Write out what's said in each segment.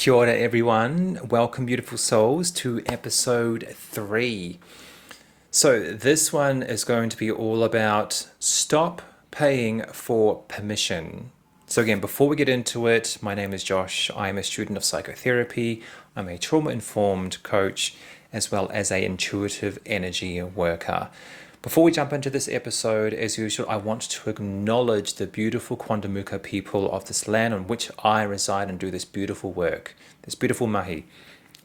Kia ora everyone, welcome beautiful souls to episode 3. So this one is going to be all about stop paying for permission. So again, before we get into it, my name is Josh. I am a student of psychotherapy. I'm a trauma-informed coach as well as an intuitive energy worker. Before we jump into this episode, as usual, I want to acknowledge the beautiful Quandamooka people of this land on which I reside and do this beautiful work, this beautiful mahi.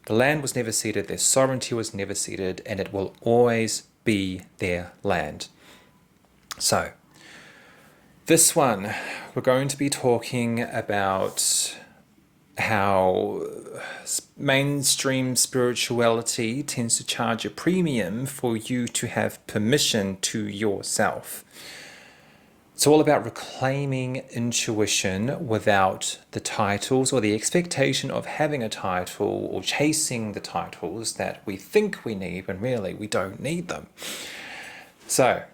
The land was never ceded, their sovereignty was never ceded, and it will always be their land. So, this one, we're going to be talking about how mainstream spirituality tends to charge a premium for you to have permission to yourself. It's all about reclaiming intuition without the titles or the expectation of having a title or chasing the titles that we think we need when really we don't need them. So,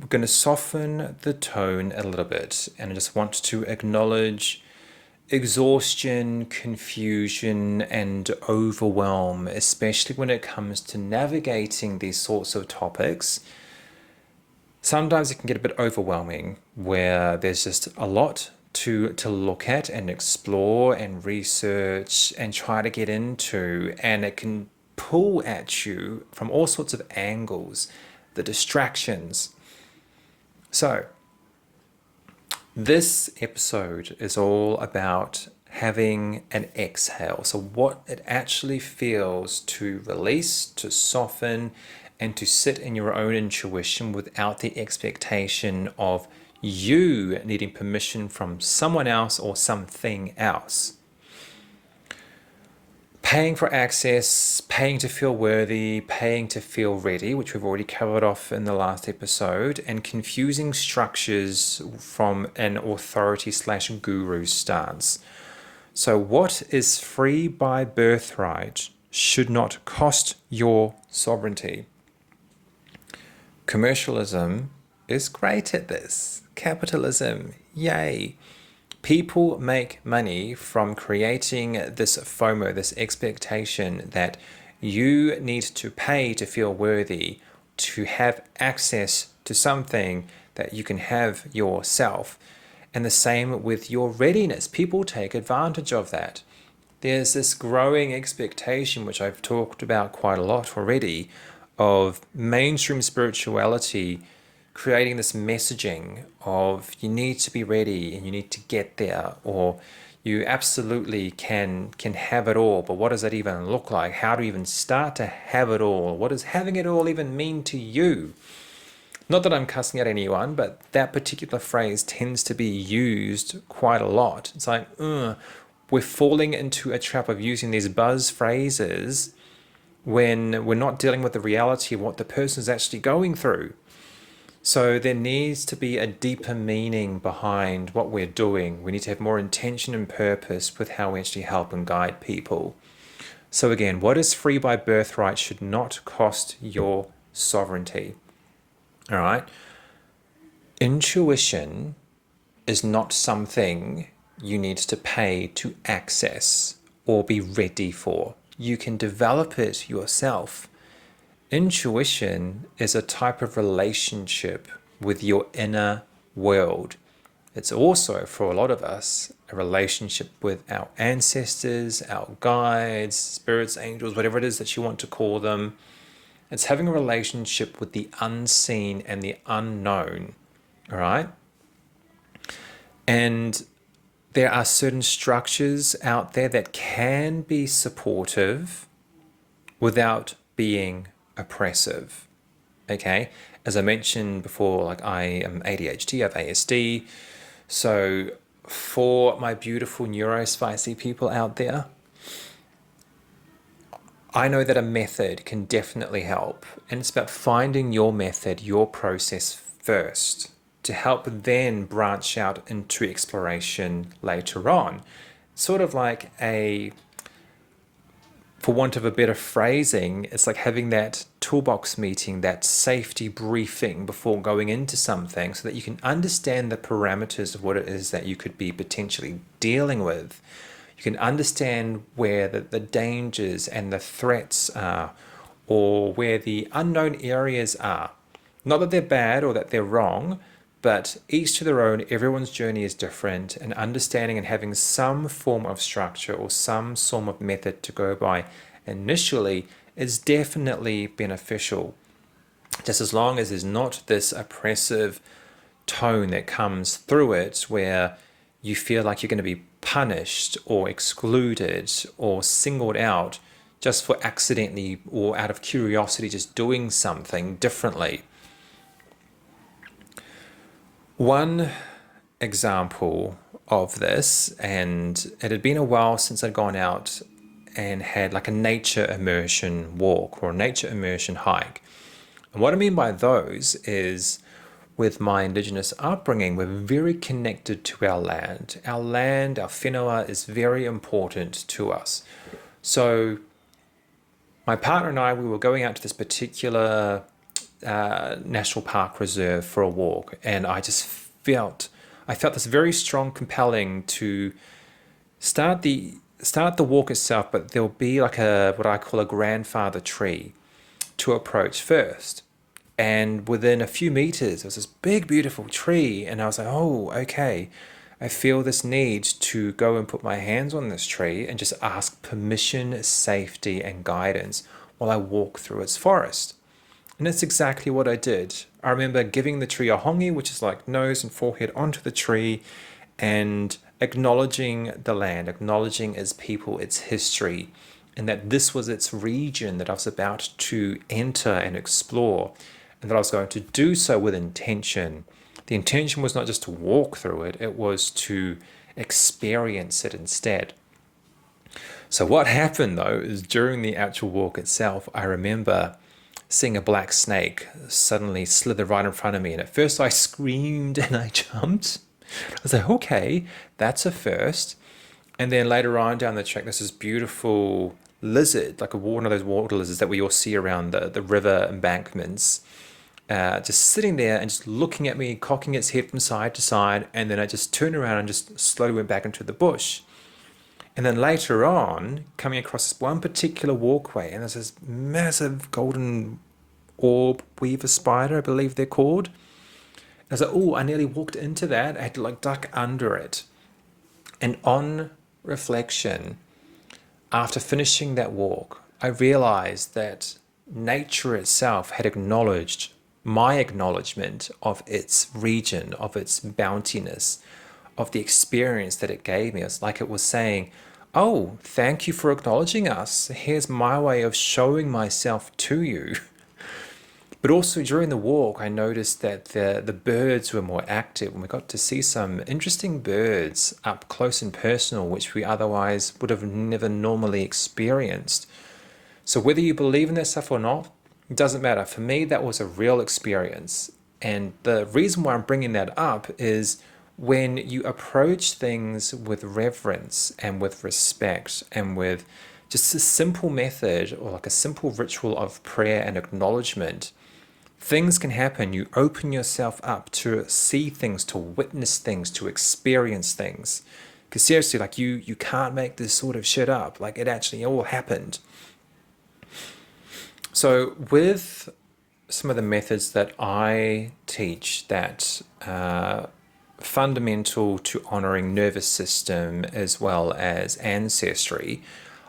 we're going to soften the tone a little bit, and I just want to acknowledge exhaustion, confusion, and overwhelm, especially when it comes to navigating these sorts of topics. Sometimes it can get a bit overwhelming, where there's just a lot to look at and explore and research and try to get into, and it can pull at you from all sorts of angles, the distractions. So, this episode is all about having an exhale. So what it actually feels to release, to soften, and to sit in your own intuition without the expectation of you needing permission from someone else or something else. Paying for access, paying to feel worthy, paying to feel ready, which we've already covered off in the last episode, and confusing structures from an authority/guru stance. So what is free by birthright should not cost your sovereignty. Commercialism is great at this. Capitalism, yay. People make money from creating this FOMO, this expectation that you need to pay to feel worthy, to have access to something that you can have yourself. And the same with your readiness. People take advantage of that. There's this growing expectation, which I've talked about quite a lot already, of mainstream spirituality creating this messaging of you need to be ready and you need to get there, or you absolutely can have it all, but what does that even look like? How do you even start to have it all? What does having it all even mean to you? Not that I'm cussing at anyone, but that particular phrase tends to be used quite a lot. It's like, we're falling into a trap of using these buzz phrases when we're not dealing with the reality of what the person is actually going through. So there needs to be a deeper meaning behind what we're doing. We need to have more intention and purpose with how we actually help and guide people. So again, what is free by birthright should not cost your sovereignty. All right? Intuition is not something you need to pay to access or be ready for. You can develop it yourself. Intuition is a type of relationship with your inner world. It's also, for a lot of us, a relationship with our ancestors, our guides, spirits, angels, whatever it is that you want to call them. It's having a relationship with the unseen and the unknown, all right? And there are certain structures out there that can be supportive without being oppressive. Okay, as I mentioned before, like I am ADHD, I have ASD. So for my beautiful neurospicy people out there, I know that a method can definitely help. And it's about finding your method, your process first, to help then branch out into exploration later on. Sort of like for want of a better phrasing, it's like having that toolbox meeting, that safety briefing before going into something so that you can understand the parameters of what it is that you could be potentially dealing with. You can understand where the dangers and the threats are, or where the unknown areas are. Not that they're bad or that they're wrong, but each to their own, everyone's journey is different, and understanding and having some form of structure or some form of method to go by initially is definitely beneficial. Just as long as there's not this oppressive tone that comes through it where you feel like you're going to be punished or excluded or singled out just for accidentally or out of curiosity just doing something differently. One example of this, and it had been a while since I'd gone out and had like a nature immersion walk or a nature immersion hike. And what I mean by those is, with my Indigenous upbringing, we're very connected to our land. Our land, our whenua, is very important to us. So my partner and I, we were going out to this particular national park reserve for a walk, and I felt this very strong compelling to start the walk itself, but there'll be like what I call a grandfather tree to approach first. And within a few meters, there was this big, beautiful tree. And I was like, oh, okay. I feel this need to go and put my hands on this tree and just ask permission, safety, and guidance while I walk through its forest. And that's exactly what I did. I remember giving the tree a hongi, which is like nose and forehead onto the tree, and acknowledging the land, acknowledging its people, its history, and that this was its region that I was about to enter and explore, and that I was going to do so with intention. The intention was not just to walk through it, it was to experience it instead. So what happened though is during the actual walk itself, I remember seeing a black snake suddenly slither right in front of me. And at first I screamed and I jumped. I was like, okay, that's a first. And then later on down the track, there's this beautiful lizard, like one of those water lizards that we all see around the river embankments, just sitting there and just looking at me, cocking its head from side to side. And then I just turned around and just slowly went back into the bush. And then later on, coming across this one particular walkway, and there's this massive golden orb weaver spider, I believe they're called. And I was like, oh, I nearly walked into that. I had to like duck under it. And on reflection, after finishing that walk, I realized that nature itself had acknowledged my acknowledgement of its region, of its bountiness, of the experience that it gave me. It's like it was saying, oh, thank you for acknowledging us. Here's my way of showing myself to you. But also during the walk, I noticed that the birds were more active, and we got to see some interesting birds up close and personal, which we otherwise would have never normally experienced. So whether you believe in that stuff or not, it doesn't matter. For me, that was a real experience. And the reason why I'm bringing that up is when you approach things with reverence and with respect and with just a simple method or like a simple ritual of prayer and acknowledgement, things can happen. You open yourself up to see things, to witness things, to experience things. Because seriously, like you can't make this sort of shit up. Like it actually all happened. So with some of the methods that I teach that fundamental to honoring nervous system as well as ancestry,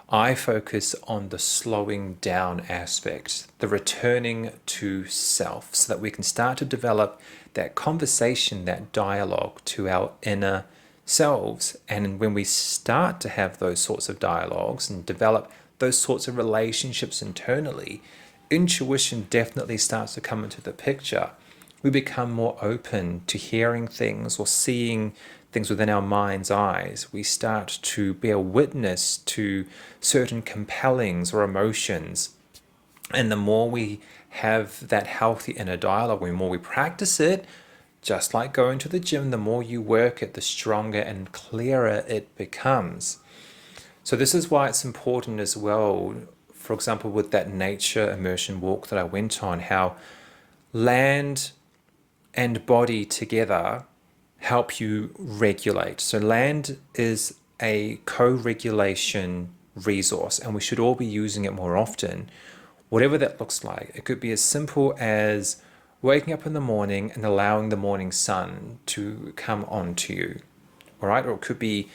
I focus on the slowing down aspect, the returning to self, so that we can start to develop that conversation, that dialogue to our inner selves. And when we start to have those sorts of dialogues and develop those sorts of relationships internally, intuition definitely starts to come into the picture. We become more open to hearing things or seeing things within our mind's eyes. We start to bear witness to certain compellings or emotions. And the more we have that healthy inner dialogue, the more we practice it, just like going to the gym, the more you work it, the stronger and clearer it becomes. So this is why it's important as well, for example, with that nature immersion walk that I went on, how land and body together help you regulate. So land is a co-regulation resource, and we should all be using it more often, whatever that looks like. It could be as simple as waking up in the morning and allowing the morning sun to come onto you, all right? Or it could be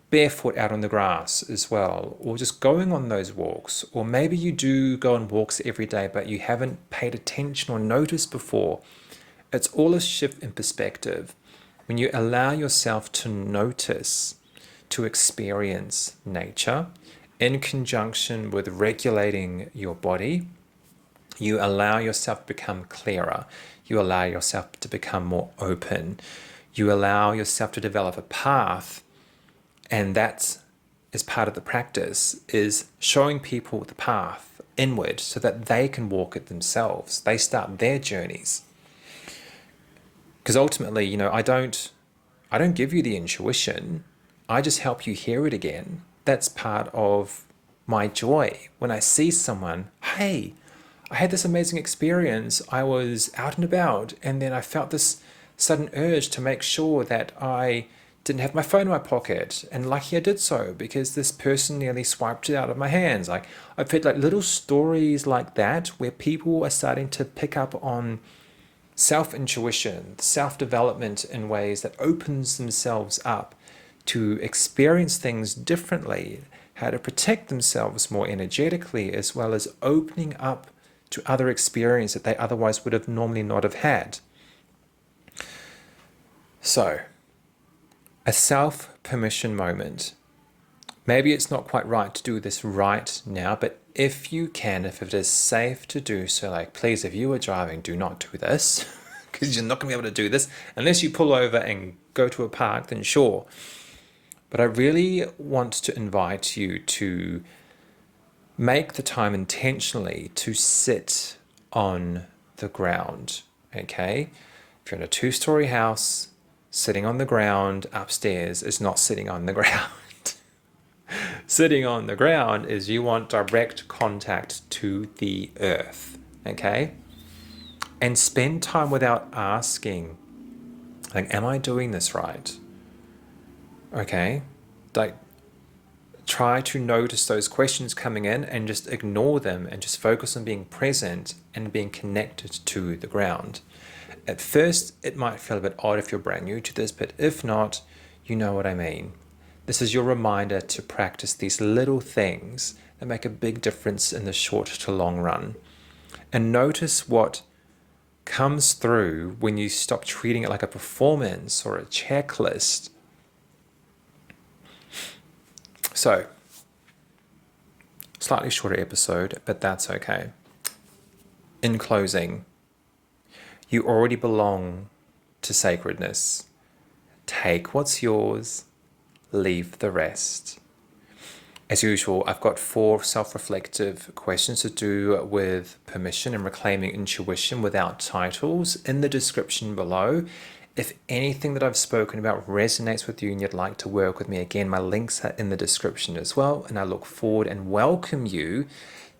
barefoot out on the grass as well, or just going on those walks. Or maybe you do go on walks every day, but you haven't paid attention or noticed before. It's all a shift in perspective. When you allow yourself to notice, to experience nature in conjunction with regulating your body, you allow yourself to become clearer. You allow yourself to become more open. You allow yourself to develop a path. And that is part of the practice, is showing people the path inward so that they can walk it themselves. They start their journeys. Because ultimately, I don't give you the intuition. I just help you hear it again. That's part of my joy. When I see someone, hey, I had this amazing experience. I was out and about, and then I felt this sudden urge to make sure that I didn't have my phone in my pocket, and lucky I did so, because this person nearly swiped it out of my hands. I've heard little stories like that where people are starting to pick up on self-intuition, self-development in ways that opens themselves up to experience things differently, how to protect themselves more energetically, as well as opening up to other experience that they otherwise would have normally not have had. So, a self-permission moment. Maybe it's not quite right to do this right now, but if you can, if it is safe to do so, please, if you are driving, do not do this, because you're not going to be able to do this unless you pull over and go to a park, then sure. But I really want to invite you to make the time intentionally to sit on the ground, okay? If you're in a 2-story house, sitting on the ground upstairs is not sitting on the ground. Sitting on the ground is you want direct contact to the earth, okay? And spend time without asking, am I doing this right? Okay? Try to notice those questions coming in and just ignore them and just focus on being present and being connected to the ground. At first, it might feel a bit odd if you're brand new to this, but if not, you know what I mean. This is your reminder to practice these little things that make a big difference in the short to long run. And notice what comes through when you stop treating it like a performance or a checklist. So, slightly shorter episode, but that's okay. In closing, you already belong to sacredness. Take what's yours, leave the rest. As usual, I've got 4 self-reflective questions to do with permission and reclaiming intuition without titles in the description below. If anything that I've spoken about resonates with you and you'd like to work with me, again, my links are in the description as well. And I look forward and welcome you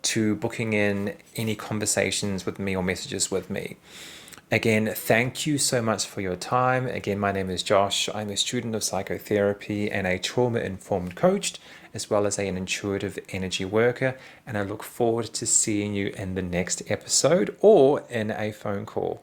to booking in any conversations with me or messages with me. Again, thank you so much for your time. Again, my name is Josh. I'm a student of psychotherapy and a trauma-informed coach, as well as an intuitive energy worker. And I look forward to seeing you in the next episode or in a phone call.